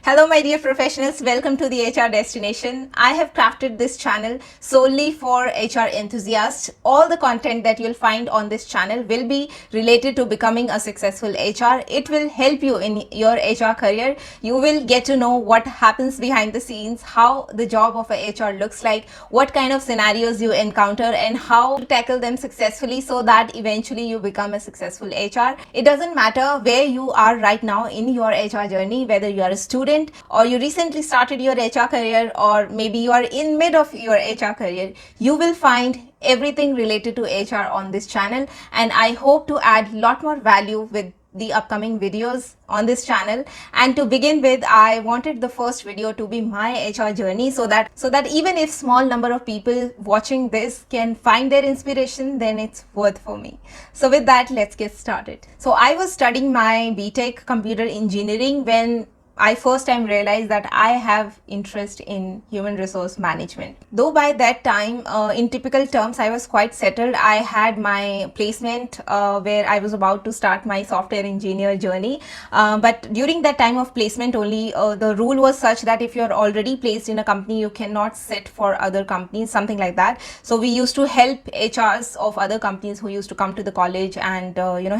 Hello, my dear professionals. Welcome to the HR Destination. I have crafted this channel solely for HR enthusiasts. All the content that you'll find on this channel will be related to becoming a successful HR. It will help you in your HR career. You will get to know what happens behind the scenes, how the job of a HR looks like, what kind of scenarios you encounter, and how to tackle them successfully so that eventually you become a successful HR. It doesn't matter where you are right now in your HR journey, whether you are a student or you recently started your HR career, or maybe you are in mid of your HR career, you will find everything related to HR on this channel, and I hope to add a lot more value with the upcoming videos on this channel. And to begin with, I wanted the first video to be my HR journey, so that even if small number of people watching this can find their inspiration, then it's worth for me. So with that, let's get started. So I was studying my BTech computer engineering when I first time realized that I have interest in human resource management. Though by that time, in typical terms, I was quite settled. I had my placement where I was about to start my software engineer journey. But during that time of placement only, the rule was such that if you're already placed in a company, you cannot sit for other companies, something like that. So we used to help HRs of other companies who used to come to the college and,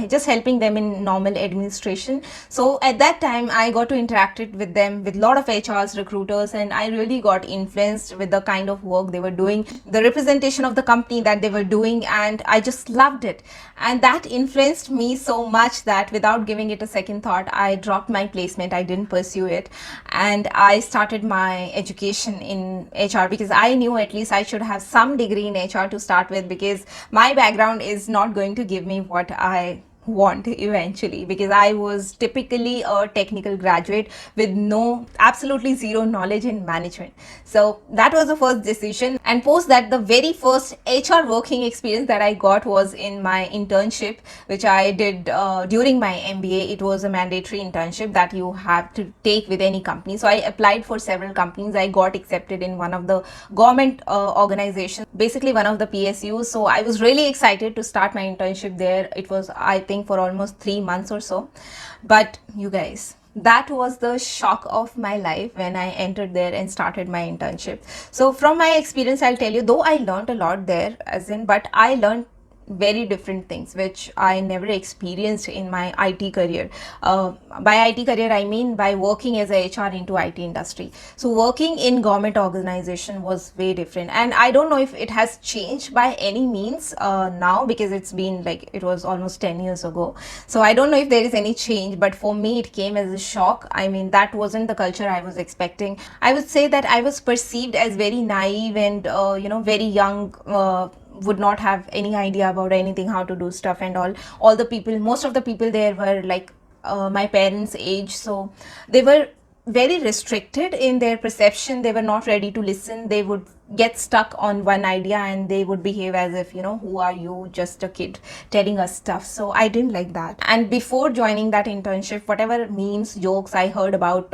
just helping them in normal administration. So at that time, I got to interact with them, with a lot of HRs, recruiters, and I really got influenced with the kind of work they were doing, the representation of the company that they were doing, and I just loved it. And that influenced me so much that without giving it a second thought, I dropped my placement. I didn't pursue it, and I started my education in HR because I knew at least I should have some degree in HR to start with, because my background is not going to give me what I want eventually, because I was typically a technical graduate with absolutely zero knowledge in management. So that was the first decision. And post that, the very first HR working experience that I got was in my internship, which I did during my MBA. It was a mandatory internship that you have to take with any company. So I applied for several companies. I got accepted in one of the government organizations, basically one of the PSUs. So I was really excited to start my internship there. It was, I think, for almost 3 months or so. But you guys, that was the shock of my life when I entered there and started my internship. So from my experience, I'll tell you, though I learned a lot there, but I learned very different things which I never experienced in my IT career. By IT career, I mean by working as a HR into IT industry. So working in government organization was way different, and I don't know if it has changed by any means now, because it's been like, it was almost 10 years ago. So I don't know if there is any change, but for me it came as a shock. I mean, that wasn't the culture I was expecting. I would say that I was perceived as very naive and very young, would not have any idea about anything, how to do stuff and all the people, most of the people there were like my parents' age, so they were very restricted in their perception. They were not ready to listen. They would get stuck on one idea and they would behave as if, who are you, just a kid telling us stuff. So I didn't like that. And before joining that internship, whatever memes, jokes I heard about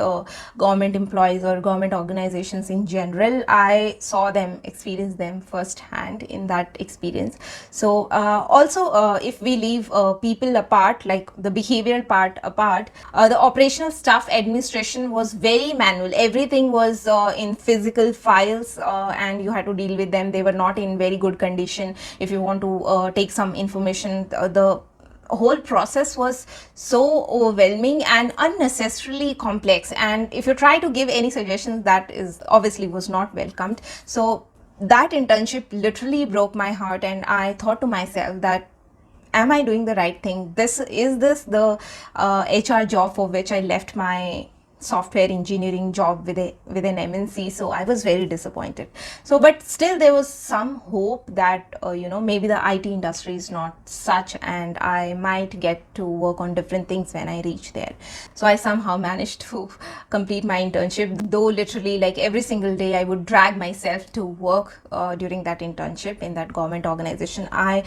government employees or government organizations in general, I saw them, experienced them firsthand in that experience. So also, if we leave people apart, like the behavioral part apart, the operational stuff, administration was very manual. Everything was in physical files, and you had to deal with them. They were not in very good condition. If you want to take some information, the whole process was so overwhelming and unnecessarily complex. And if you try to give any suggestions, that is obviously was not welcomed. So that internship literally broke my heart, and I thought to myself that, am I doing the right thing? Is this the HR job for which I left my software engineering job with an MNC? So I was very disappointed. So, but still there was some hope that maybe the IT industry is not such, and I might get to work on different things when I reach there. So I somehow managed to complete my internship, though literally like every single day I would drag myself to work during that internship in that government organization. I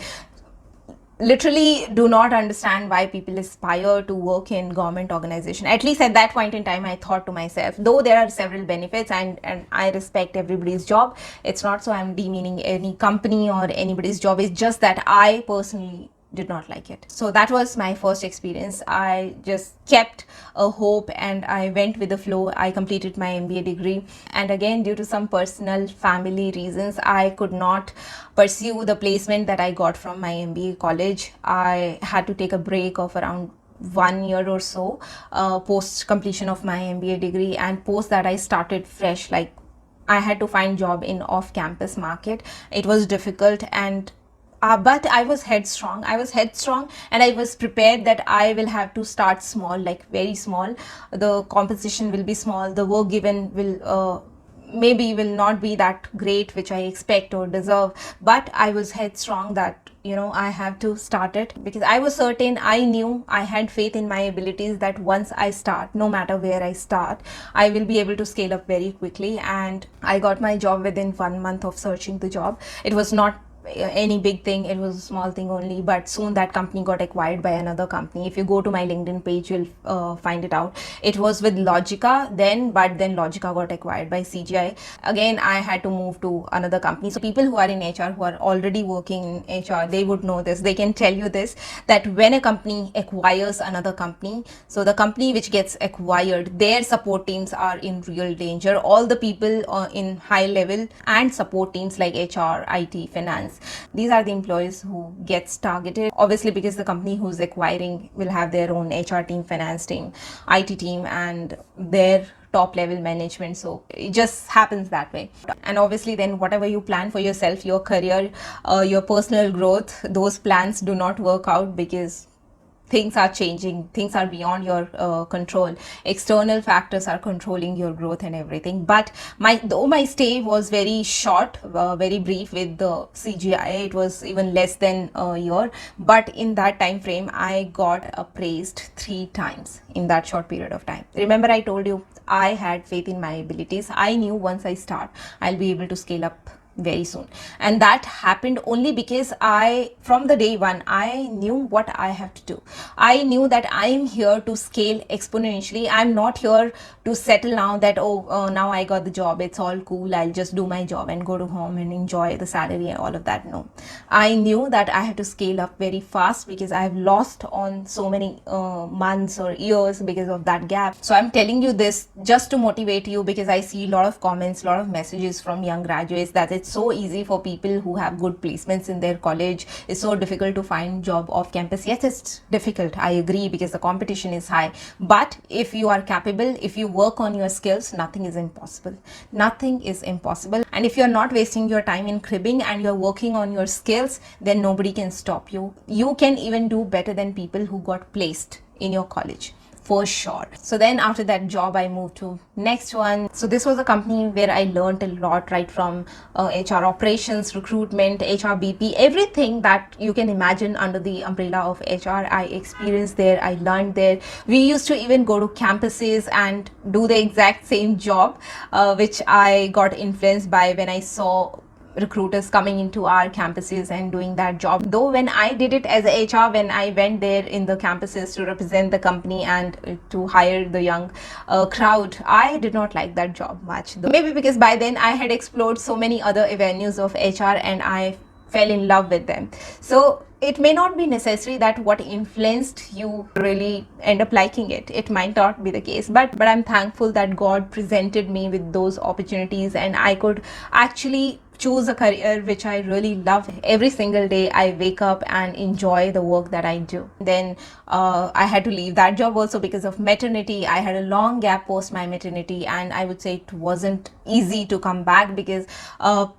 literally do not understand why people aspire to work in government organization. At least at that point in time, I thought to myself, though there are several benefits and I respect everybody's job, it's not so I'm demeaning any company or anybody's job. It's just that I personally did not like it. So that was my first experience. I just kept a hope and I went with the flow. I completed my MBA degree, and again, due to some personal family reasons, I could not pursue the placement that I got from my MBA college. I had to take a break of around 1 year or so post completion of my MBA degree, and post that I started fresh. Like, I had to find job in off campus market. It was difficult, and but I was headstrong. And I was prepared that I will have to start small, like very small. The compensation will be small. The work given will maybe will not be that great, which I expect or deserve. But I was headstrong that, I have to start it, because I was certain, I knew, I had faith in my abilities that once I start, no matter where I start, I will be able to scale up very quickly. And I got my job within 1 month of searching the job. It was not any big thing, it was a small thing only, but soon that company got acquired by another company. If you go to my LinkedIn page, you'll find it out. It was with Logica then, but then Logica got acquired by CGI. Again, I had to move to another company. So people who are in HR, who are already working in HR, they would know this. They can tell you this, that when a company acquires another company, so the company which gets acquired, their support teams are in real danger. All the people in high level and support teams like HR, IT, finance, these are the employees who gets targeted, obviously, because the company who's acquiring will have their own HR team, finance team, IT team, and their top level management. So it just happens that way. And obviously, then whatever you plan for yourself, your career, your personal growth, those plans do not work out, because things are changing, things are beyond your control. External factors are controlling your growth and everything. But though my stay was very short, very brief with the CGI, it was even less than a year, but in that time frame I got appraised 3 times in that short period of time. Remember, I told you I had faith in my abilities. I knew once I start, I'll be able to scale up very soon. And that happened only because from the day one, I knew what I have to do. I knew that I am here to scale exponentially. I'm not here to settle now that, now I got the job, it's all cool, I'll just do my job and go to home and enjoy the salary and all of that. No, I knew that I have to scale up very fast, because I've lost on so many months or years because of that gap. So I'm telling you this just to motivate you, because I see a lot of comments, a lot of messages from young graduates that it's so easy for people who have good placements in their college. It's so difficult to find job off campus. Yes, it's difficult, I agree, because the competition is high. But if you are capable, if you work on your skills, nothing is impossible. Nothing is impossible. And if you're not wasting your time in cribbing and you're working on your skills, then nobody can stop you. You can even do better than people who got placed in your college, for sure. So then after that job, I moved to next one. So this was a company where I learned a lot, right from HR operations, recruitment, HR BP, everything that you can imagine under the umbrella of HR. I experienced there, I learned there. We used to even go to campuses and do the exact same job, which I got influenced by when I saw recruiters coming into our campuses and doing that job. Though when I did it as a HR, when I went there in the campuses to represent the company and to hire the young crowd, I did not like that job much. Maybe because by then I had explored so many other avenues of HR and I fell in love with them. So it may not be necessary that what influenced you really end up liking it. It might not be the case, but I'm thankful that God presented me with those opportunities and I could actually choose a career which I really love. Every single day I wake up and enjoy the work that I do. Then I had to leave that job also because of maternity. I had a long gap post my maternity, and I would say it wasn't easy to come back because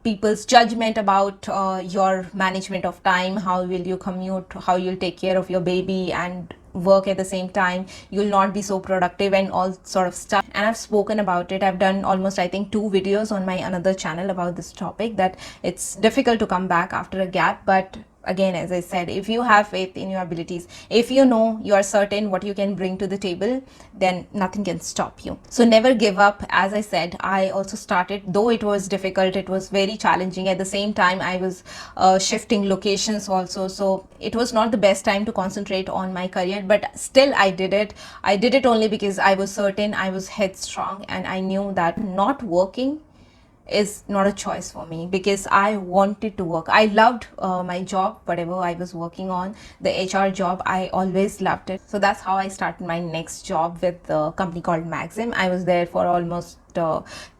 people's judgment about your management of time, how will you commute, how you'll take care of your baby and work at the same time, you'll not be so productive and all sort of stuff. And I've spoken about it. I've done almost, I think, 2 videos on my another channel about this topic, that it's difficult to come back after a gap. But again, as I said, if you have faith in your abilities, if you know you are certain what you can bring to the table, then nothing can stop you. So never give up. As I said, I also started, though it was difficult, it was very challenging. At the same time, I was shifting locations also, so it was not the best time to concentrate on my career, but still I did it. I did it only because I was certain, I was headstrong, and I knew that not working is not a choice for me because I wanted to work. I loved my job, whatever I was working on, the HR job, I always loved it. So that's how I started my next job with a company called Maxim. I was there for almost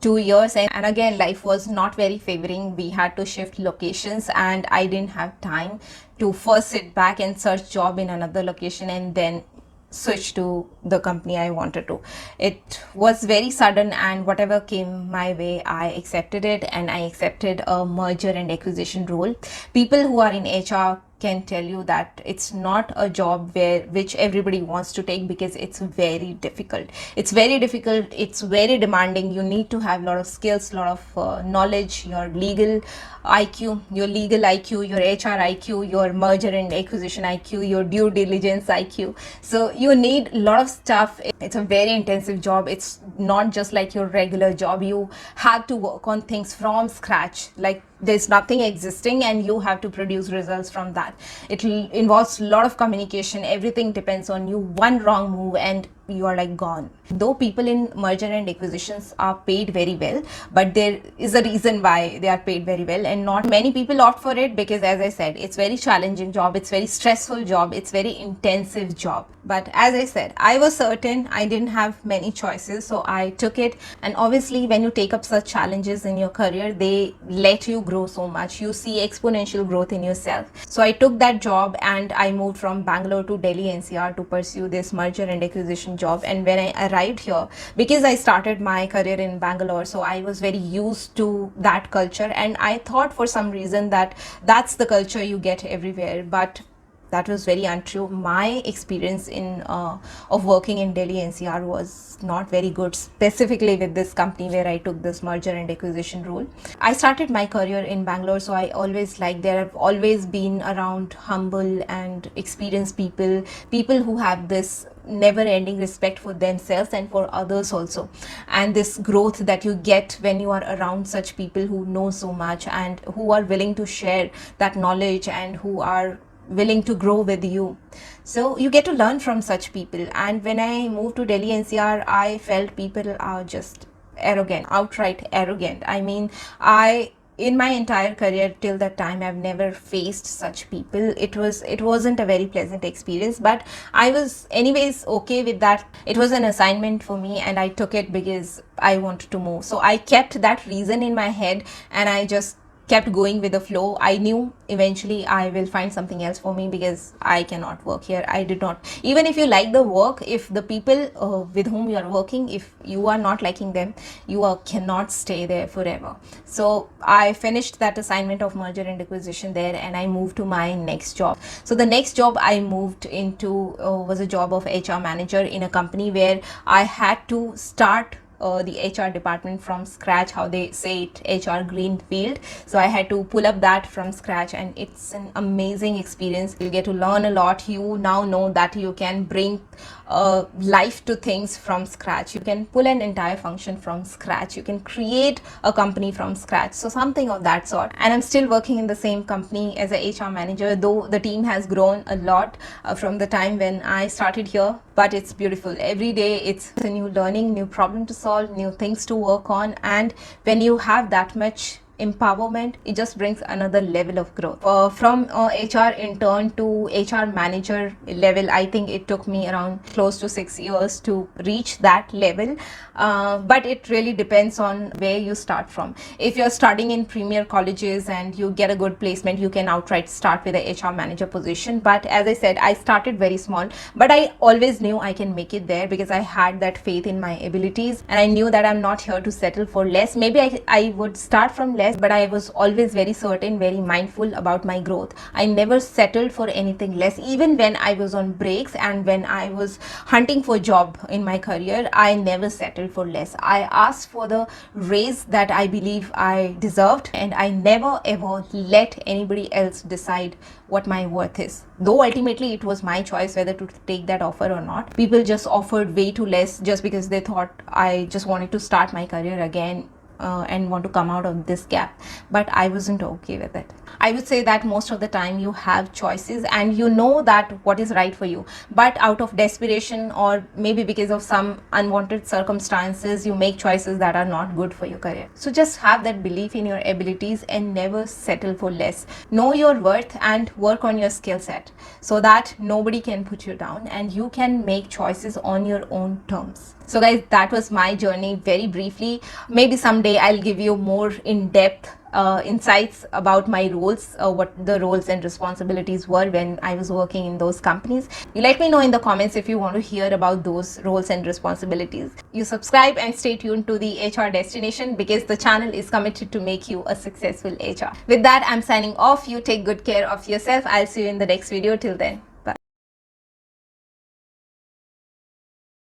2 years, and again life was not very favoring. We had to shift locations and I didn't have time to first sit back and search job in another location and then switch to the company I wanted to. It was very sudden, and whatever came my way, I accepted it, and I accepted a merger and acquisition role. People who are in HR can tell you that it's not a job which everybody wants to take because it's very difficult. It's very difficult. It's very demanding. You need to have a lot of skills, a lot of knowledge, your legal IQ, your HR IQ, your merger and acquisition IQ, your due diligence IQ. So you need a lot of stuff. It's a very intensive job. It's not just like your regular job. You have to work on things from scratch. Like there's nothing existing and you have to produce results from that. It involves a lot of communication. Everything depends on you. One wrong move and you are like gone. Though people in merger and acquisitions are paid very well, but there is a reason why they are paid very well, and not many people opt for it because, as I said, it's very challenging job, it's very stressful job, it's very intensive job. But as I said, I was certain, I didn't have many choices, so I took it. And obviously when you take up such challenges in your career, they let you grow so much. You see exponential growth in yourself. So I took that job and I moved from Bangalore to Delhi NCR to pursue this merger and acquisition job. And when I arrived here, because I started my career in Bangalore, so I was very used to that culture, and I thought for some reason that that's the culture you get everywhere. But that was very untrue. My experience of working in Delhi NCR was not very good, specifically with this company where I took this merger and acquisition role. I started my career in Bangalore, so I always like there. I've always been around humble and experienced people who have this never-ending respect for themselves and for others also, and this growth that you get when you are around such people who know so much and who are willing to share that knowledge and who are willing to grow with you. So you get to learn from such people. And when I moved to Delhi NCR, I felt people are just arrogant, outright arrogant. I mean, in my entire career till that time, I've never faced such people. It wasn't a very pleasant experience, but I was anyways okay with that. It was an assignment for me and I took it because I wanted to move. So I kept that reason in my head and I just kept going with the flow. I knew eventually I will find something else for me because I cannot work here. I did not. Even if you like the work, if the people with whom you are working, if you are not liking them, you cannot stay there forever. So I finished that assignment of merger and acquisition there and I moved to my next job. So the next job I moved into was a job of HR manager in a company where I had to start the HR department from scratch, how they say it, HR greenfield. So I had to pull up that from scratch and it's an amazing experience. You get to learn a lot. You now know that you can bring life to things from scratch. You can pull an entire function from scratch. You can create a company from scratch. So something of that sort. And I'm still working in the same company as a HR manager, though the team has grown a lot from the time when I started here. But it's beautiful. Every day it's a new learning, new problem to solve, new things to work on. And when you have that much empowerment, it just brings another level of growth. From HR intern to HR manager level, I think it took me around close to 6 years to reach that level. But it really depends on where you start from. If you're studying in premier colleges and you get a good placement, you can outright start with a HR manager position. But as I said, I started very small, but I always knew I can make it there because I had that faith in my abilities and I knew that I'm not here to settle for less. Maybe I would start from less, but I was always very certain, very mindful about my growth. I never settled for anything less. Even when I was on breaks and when I was hunting for a job in my career, I never settled for less. I asked for the raise that I believe I deserved, and I never ever let anybody else decide what my worth is. Though ultimately it was my choice whether to take that offer or not. People just offered way too less just because they thought I just wanted to start my career again. and want to come out of this gap, but I wasn't okay with it. I would say that most of the time you have choices and you know that what is right for you, but out of desperation or maybe because of some unwanted circumstances, you make choices that are not good for your career. So just have that belief in your abilities and never settle for less. Know your worth and work on your skill set so that nobody can put you down and you can make choices on your own terms. So guys, that was my journey very briefly. Maybe someday I'll give you more in-depth insights about my roles, what the roles and responsibilities were when I was working in those companies. You let me know in the comments if you want to hear about those roles and responsibilities. You subscribe and stay tuned to the HR Destination because the channel is committed to make you a successful HR. With that, I'm signing off. You take good care of yourself. I'll see you in the next video. Till then.